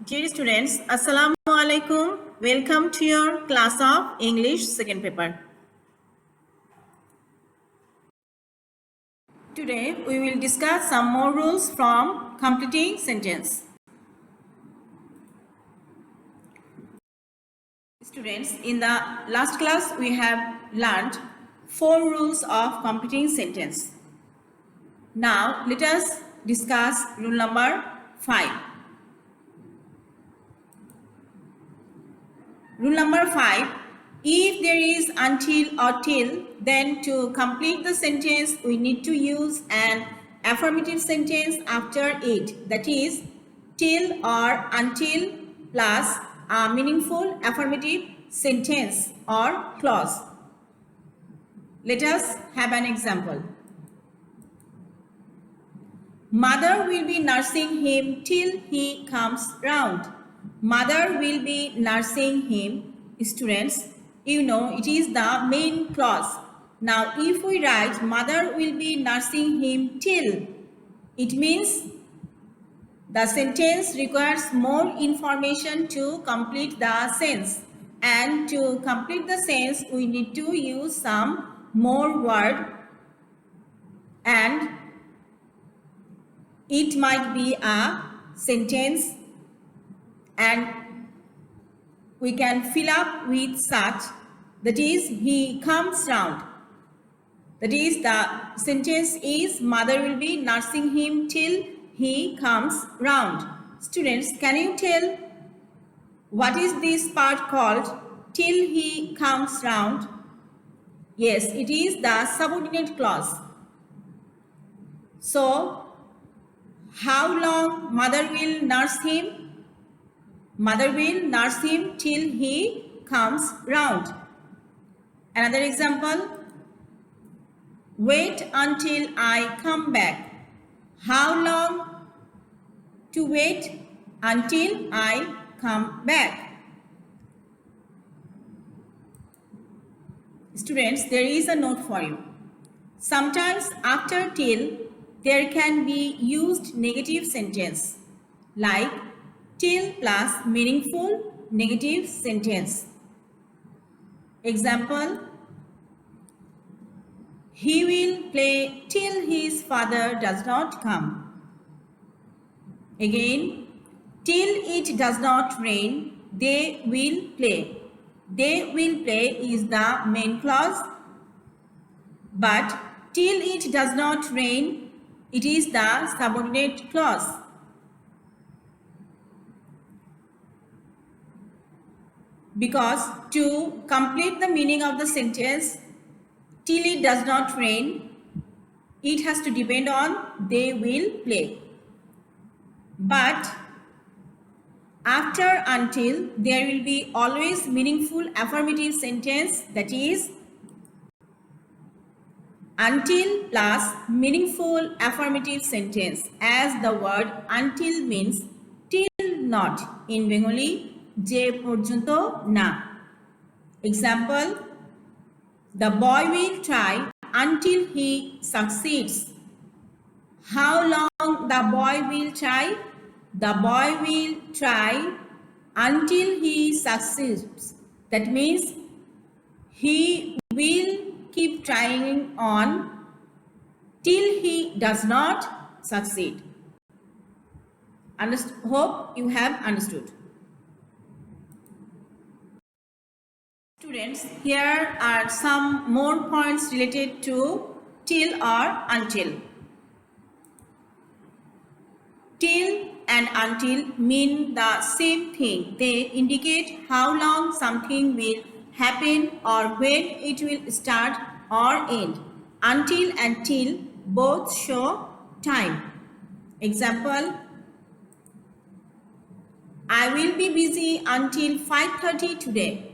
Dear students, Assalamu alaikum. Welcome to your class of English second paper. Today we will discuss some more rules from completing sentence. Students, in the last class we have learned 4 rules of completing sentence. Now let us discuss rule number 5. Rule number 5, if there is until or till, then to complete the sentence, we need to use an affirmative sentence after it. That is, till or until plus a meaningful affirmative sentence or clause. Let us have an example. Mother will be nursing him till he comes round. Mother will be nursing him. Students, you know it is the main clause. Now if we write mother will be nursing him till, it means the sentence requires more information to complete the sense. And to complete the sense, we need to use some more word, and it might be a sentence and we can fill up with such, that is he comes round. That is, the sentence is mother will be nursing him till he comes round. Students, can you tell what is this part called, till he comes round? Yes, it is the subordinate clause. So how long mother will nurse him? Mother will nurse him till he comes round. Another example, wait until I come back. How long to wait until I come back? Students, there is a note for you. Sometimes after till, there can be used negative sentence like till plus meaningful negative sentence. Example, he will play till his father does not come. Again, till it does not rain, they will play. They will play is the main clause, but till it does not rain, it is the subordinate clause. Because to complete the meaning of the sentence, till it does not rain, it has to depend on they will play. But after until, there will be always meaningful affirmative sentence, that is until plus meaningful affirmative sentence, as the word until means till not in Bengali, je porjonto na. Example, the boy will try until he succeeds. How long the boy will try? The boy will try until he succeeds. That means he will keep trying on till he does not succeed. Hope you have understood. Students, here are some more points related to till or until. Till and until mean the same thing. They indicate how long something will happen or when it will start or end. Until and till both show time. Example, I will be busy until 5:30 today,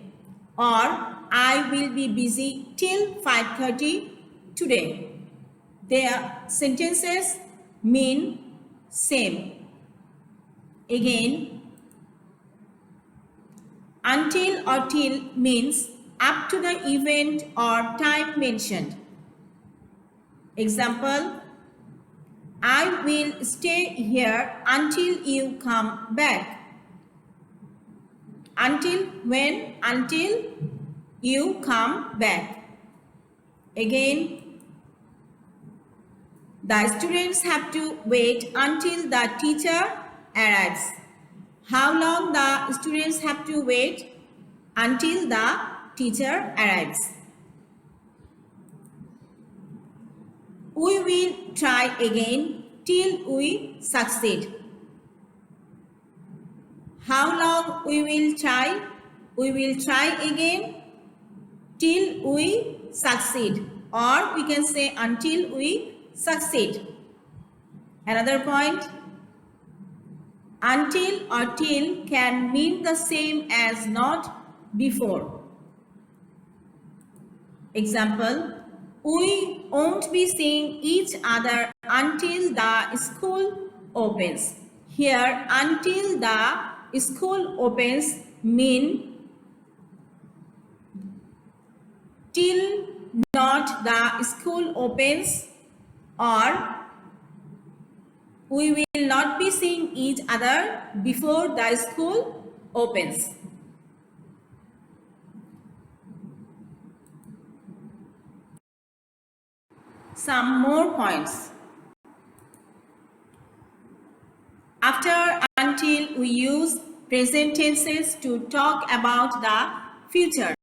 or I will be busy till 5:30 today. Their sentences mean same. Again, until or till means up to the event or time mentioned. Example, I will stay here until you come back. Until when? Until you come back. Again, the students have to wait until the teacher arrives. How long the students have to wait? Until the teacher arrives. We will try again till we succeed. How long we will try? We will try again till we succeed, or we can say until we succeed. Another point, until or till can mean the same as not before. Example, we won't be seeing each other until the school opens. Here, until the school opens mean till not the school opens, or we will not be seeing each other before the school opens. Some more points. After until we use present tenses to talk about the future.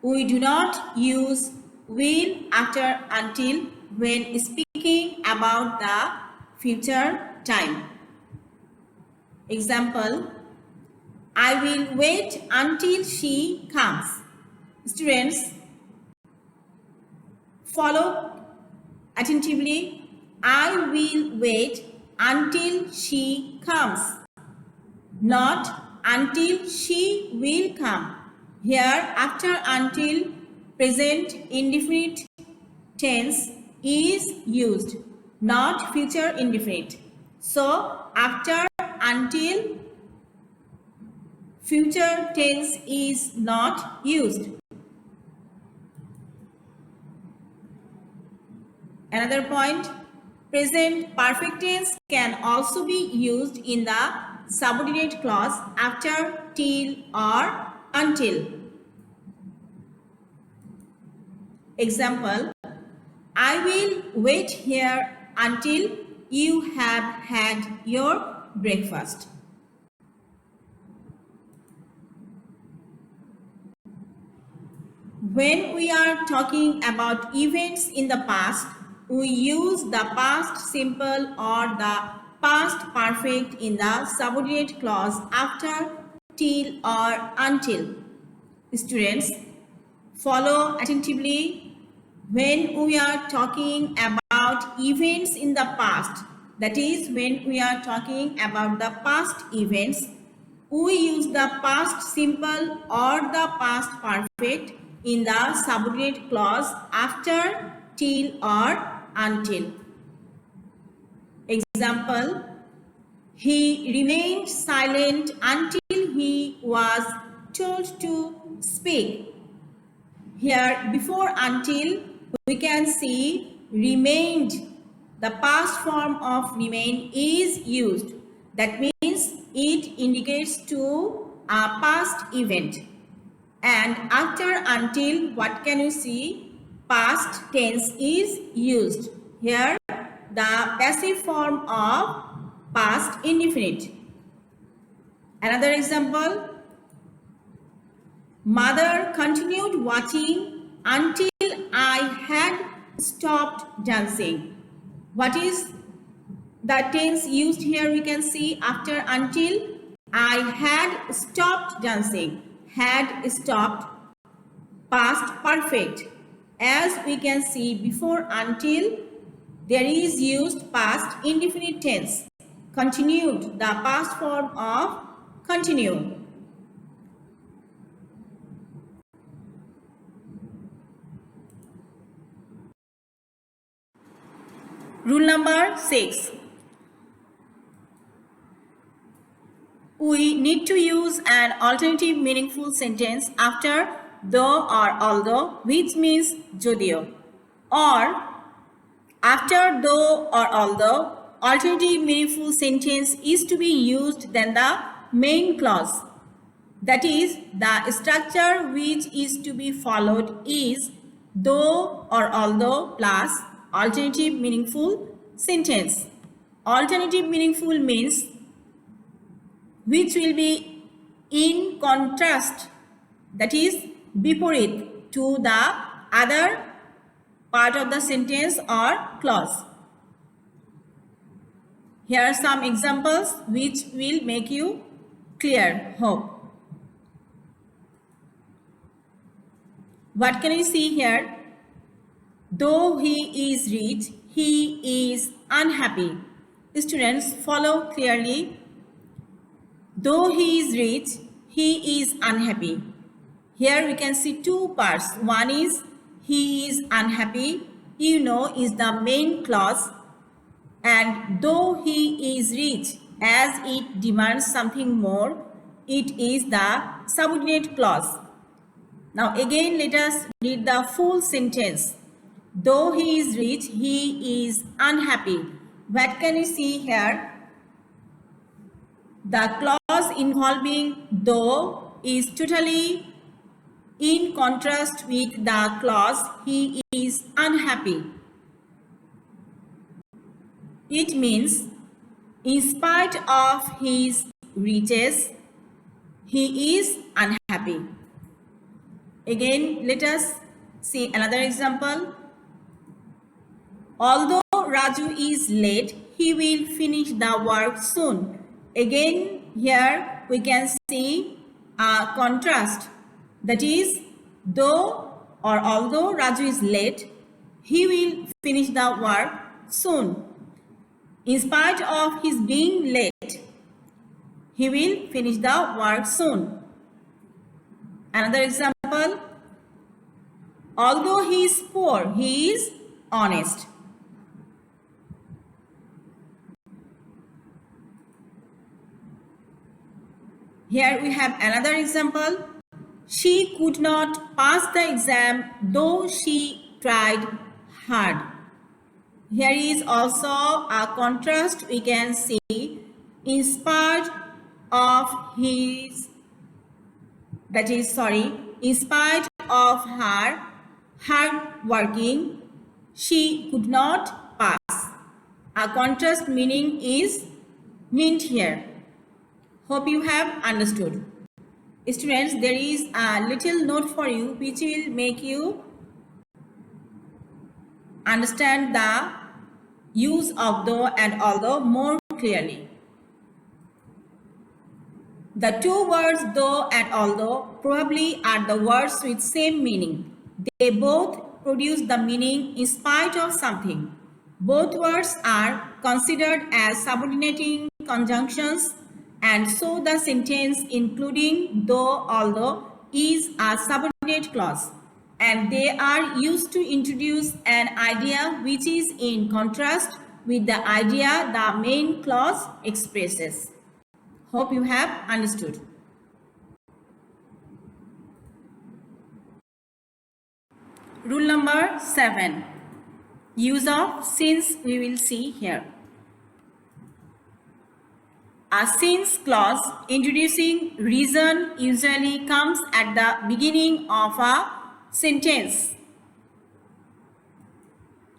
We do not use will after until when speaking about the future time. Example, I will wait until she comes. Students, follow attentively. I will wait until she comes, not until she will come. Here, after until, present indefinite tense is used, not future indefinite. So, after until, future tense is not used. Another point, present perfect tense can also be used in the subordinate clause after till or until. Example, I will wait here until you have had your breakfast. When we are talking about events in the past, we use the past simple or the past perfect in the subordinate clause after till or until. Students, follow attentively. When we are talking about events in the past, that is when we are talking about the past events, we use the past simple or the past perfect in the subordinate clause after till or until. Example, he remained silent until he was told to speak. Here, before until, we can see remained. The past form of remain is used. That means it indicates to a past event. And after until, what can you see? Past tense is used. Here, the passive form of past indefinite. Another example, mother continued watching until I had stopped dancing. What is the tense used here? We can see after until, I had stopped dancing. Had stopped, past perfect. As we can see, before until, there is used past indefinite tense. Continued, the past form of continue. Rule number 6. We need to use an alternative meaningful sentence after though or although, which means jodio, or after though or although, alternative meaningful sentence is to be used than the main clause. That is, the structure which is to be followed is though or although plus alternative meaningful sentence. Alternative meaningful means which will be in contrast, that is biporit to the other part of the sentence or clause. Here are some examples which will make you clear, hope. What can you see here? Though he is rich, he is unhappy. Students, follow clearly. Though he is rich, he is unhappy. Here we can see two parts. One is he is unhappy, is the main clause, and though he is rich, as it demands something more, it is the subordinate clause. Now again let us read the full sentence. Though he is rich, he is unhappy. What can you see here? The clause involving though is totally in contrast with the clause he is unhappy. It means in spite of his riches, he is unhappy. Again, let us see another example. Although Raju is late, he will finish the work soon. Again, here we can see a contrast. That is, though or although Raju is late, he will finish the work soon. In spite of his being late, he will finish the work soon. Another example. Although he is poor, he is honest. Here we have another example. She could not pass the exam though she tried hard. Here is also a contrast we can see. In spite of in spite of her hard working, she could not pass. A contrast meaning is meant here. Hope you have understood. Students, there is a little note for you which will make you understand the use of though and although more clearly. The two words though and although probably are the words with same meaning. They both produce the meaning in spite of something. Both words are considered as subordinating conjunctions, and so the sentence including though although is a subordinate clause, and they are used to introduce an idea which is in contrast with the idea the main clause expresses. Hope you have understood. Rule number 7. Use of since we will see here. A since clause introducing reason usually comes at the beginning of a sentence.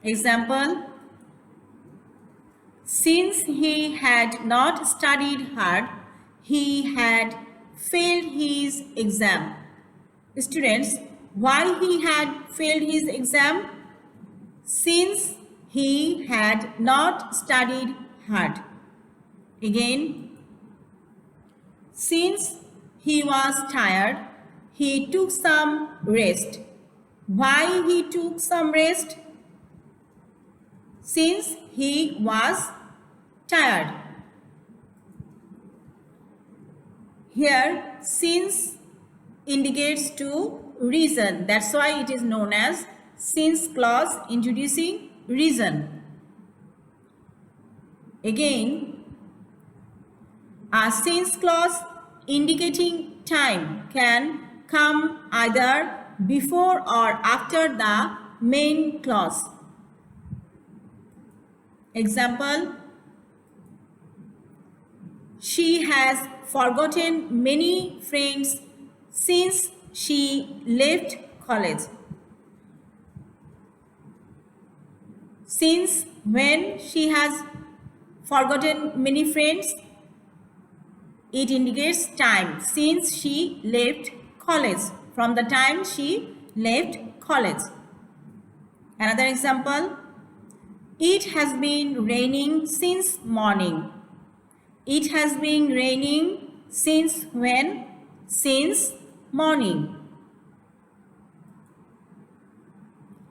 Example, since he had not studied hard, he had failed his exam. Students, why he had failed his exam? Since he had not studied hard. Again, since he was tired, he took some rest. Why he took some rest? Since he was tired. Here, since indicates to reason. That's why it is known as since clause introducing reason. Again, a since clause indicating time can come either before or after the main clause. Example, She has forgotten many friends since she left college. Since when she has forgotten many friends, it indicates time since she left college, from the time she left college. Another example, it has been raining since morning. It has been raining since when? Since morning.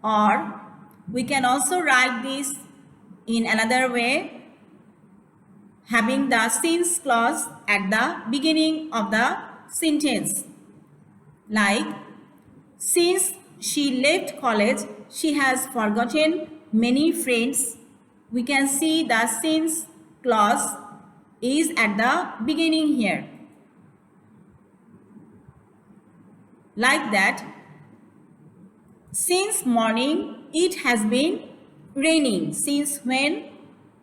Or we can also write this in another way, having the since clause at the beginning of the sentence. Like, since she left college, she has forgotten many friends. We can see the since clause is at the beginning here. Like that, since morning it has been raining. Since when?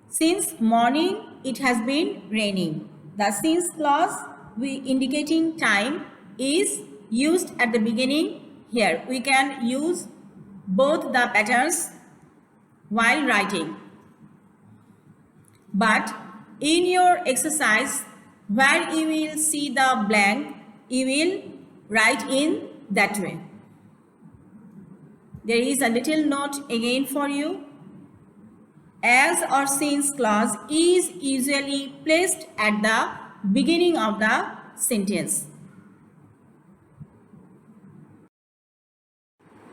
Since morning it has been raining. The since clause indicating time is used at the beginning here. We can use both the patterns while writing. But in your exercise, where you will see the blank, you will write in that way. There is a little note again for you. As or since clause is usually placed at the beginning of the sentence.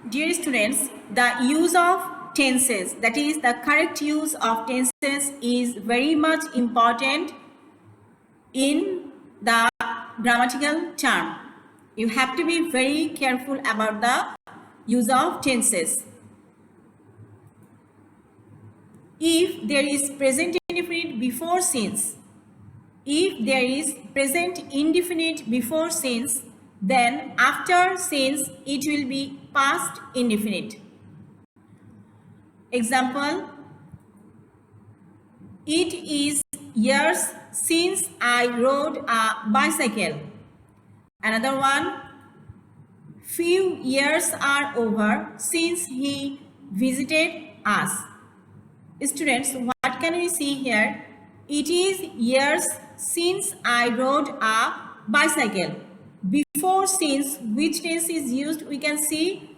Dear students, the use of tenses, that is the correct use of tenses, is very much important in the grammatical term. You have to be very careful about the use of tenses. If there is present indefinite before since, if there is present indefinite before since, then after since it will be past indefinite. Example, it is years since I rode a bicycle. Another one, few years are over since he visited us. Students, what can we see here? It is years since I rode a bicycle. Before since, which tense is used? We can see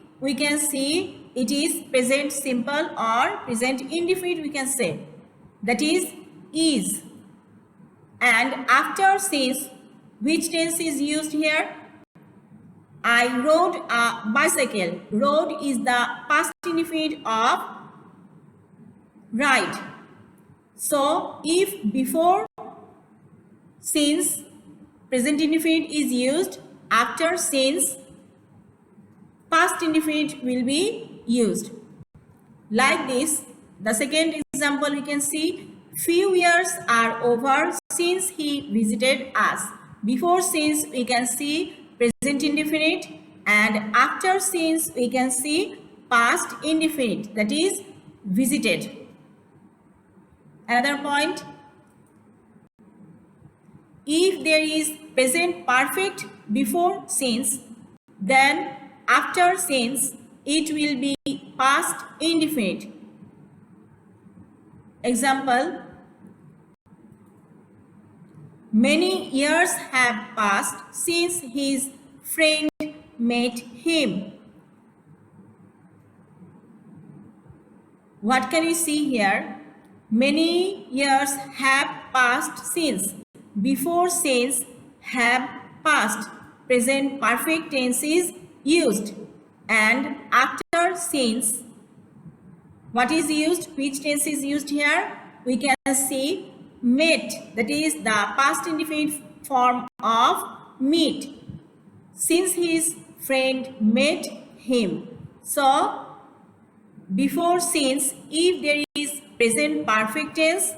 it is present simple or present indefinite, we can say. That is. And after since, which tense is used here? I rode a bicycle. Rode is the past indefinite of ride. So if before since present indefinite is used, after since past indefinite will be used. Like this, the second example we can see, few years are over since he visited us. Before since we can see present indefinite, and after since we can see past indefinite, that is visited. Another point, if there is present perfect before since, then after since it will be past indefinite. Example, many years have passed since his friend met him. What can we see here? Many years have passed since. Before since, have passed. Present perfect tense is used. And after since, what is used? Which tense is used here? We can see met. That is the past indefinite form of meet. Since his friend met him. So, before since, if there is present perfect tense,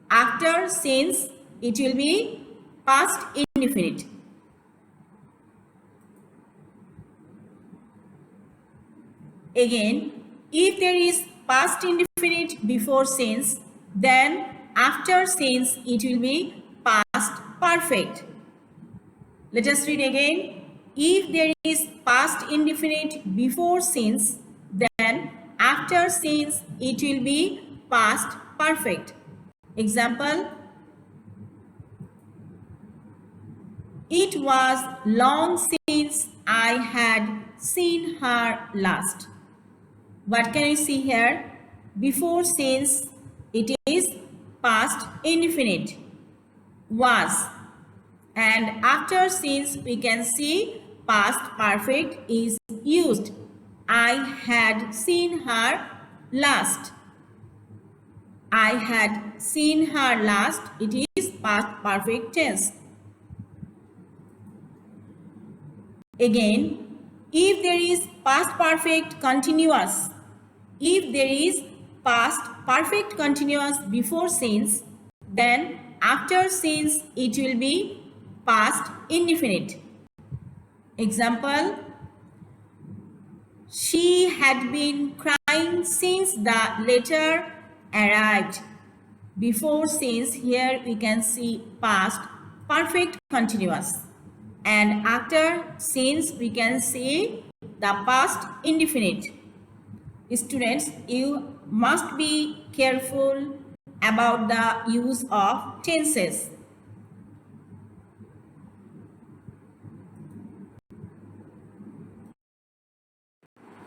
after since it will be past indefinite. Again, if there is past indefinite before since, then after since it will be past perfect. Let us read again. If there is past indefinite before since, then after since it will be past perfect. Example, it was long since I had seen her last. What can you see here? Before since it is past indefinite, was. And after since we can see past perfect is used. I had seen her last. I had seen her last. It is past perfect tense. Again, if there is past perfect continuous, if there is past perfect continuous before since, then after since it will be past indefinite. Example, she had been crying since the letter arrived. Before since, here we can see past perfect continuous. And after since we can see the past indefinite. Students, you must be careful about the use of tenses.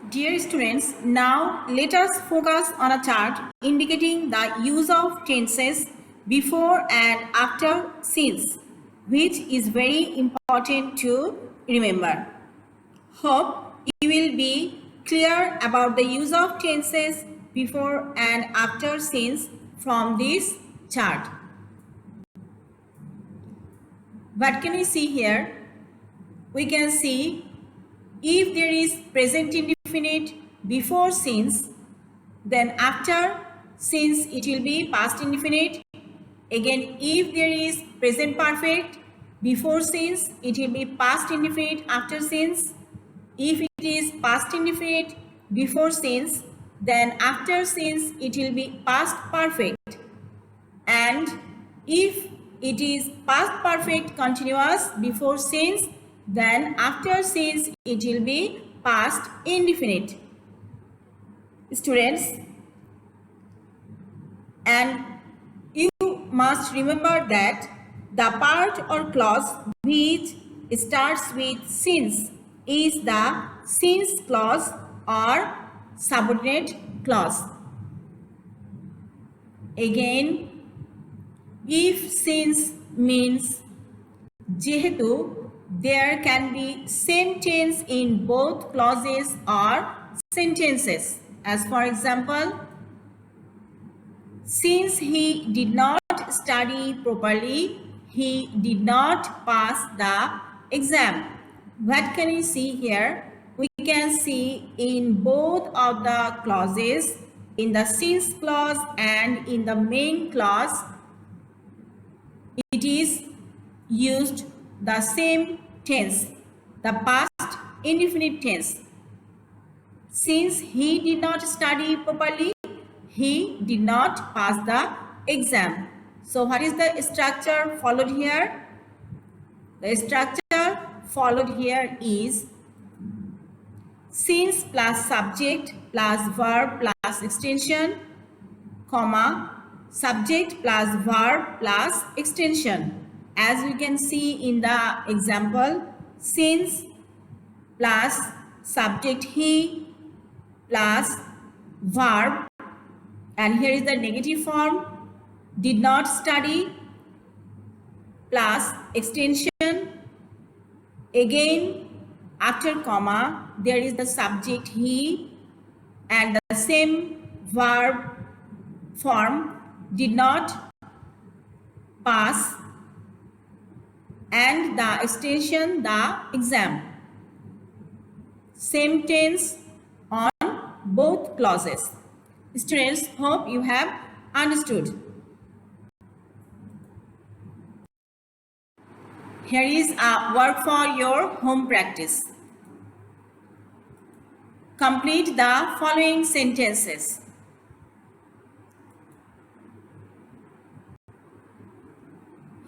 Dear students, now let us focus on a chart indicating the use of tenses before and after since, which is very important to remember. Hope you will be clear about the use of tenses before and after since from this chart. What can we see here? We can see if there is present indefinite before since, then after since it will be past indefinite. Again, if there is present perfect before since, it will be past indefinite after since. If it is past indefinite before since, then after since it will be past perfect. And if it is past perfect continuous before since, then after since it will be past indefinite. Students, and you must remember that the part or clause which starts with since is the since clause or subordinate clause. Again, if since means jehetu, there can be same tense in both clauses or sentences. As for example, since he did not study properly, he did not pass the exam. What can we see here? We can see in both of the clauses, in the since clause and in the main clause, it is used the same tense, the past indefinite tense. Since he did not study properly, he did not pass the exam. So what is the structure followed here? The structure followed here is since plus subject plus verb plus extension, comma, subject plus verb plus extension. As you can see in the example, since plus subject he plus verb, and here is the negative form, did not study plus extension. Again, after comma, there is the subject he and the same verb form, did not pass, and the extension, the exam. Same tense on both clauses. Students, hope you have understood. Here is a work for your home practice. Complete the following sentences.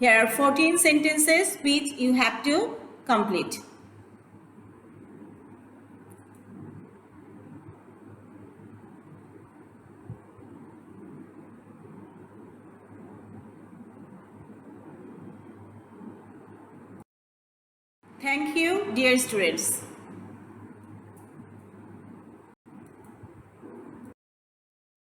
Here are 14 sentences which you have to complete. Thank you, dear students.